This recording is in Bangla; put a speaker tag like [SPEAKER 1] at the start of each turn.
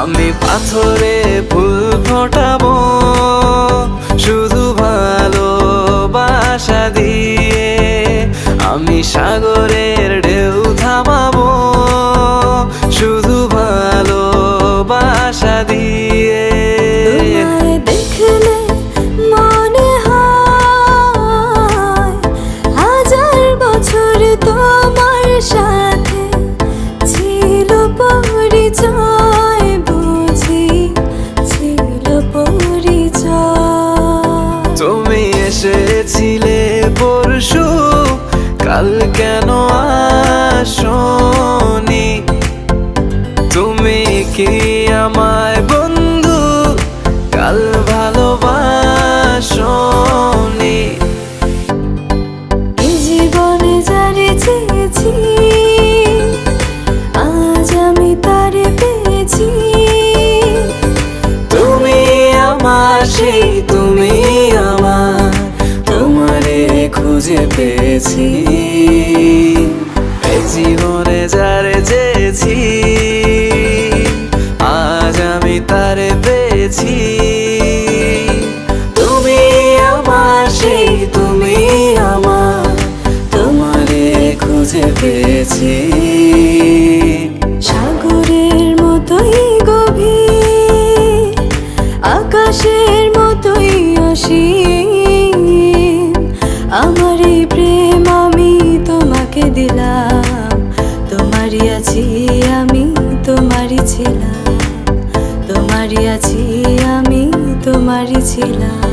[SPEAKER 1] আমি পাথরে ফুল ফোটাবো শুধু ভালোবাসা দিয়ে, আমি সাগরের ঢেউ থামাবো শুধু ভালোবাসা দিয়ে।
[SPEAKER 2] দেখলে মনে হয় হাজার বছর তোমার সাথে ছিল পরিচয়, বুঝি ছিল পরিচয়।
[SPEAKER 1] তুমি এসেছিলে পরশু, কাল কেন আসোনি? তুমি কি আমায় বন্ধু কাল ভালোবাসোনি?
[SPEAKER 2] এই জীবনে যারে চেয়েছি আজ আমি তারে পেয়েছি।
[SPEAKER 1] তুমি আমার সেই, তুমি আমার, তোমারে খুঁজে পেয়েছি। এই জীবনে যারে চেয়েছি আজ আমি তারে পেয়েছি। তুমি আমার সেই, তুমি আমার, তোমারে খুঁজে পেয়েছি।
[SPEAKER 2] সাগরের মতোই গভীর, আকাশের মতোই অসীম, আমার এই প্রেম আমি তোমাকে দিলাম। তোমারই আছি আমি, তোমারই ছিলাম, তোমারই আছি আমি, তোমারই ছিলাম।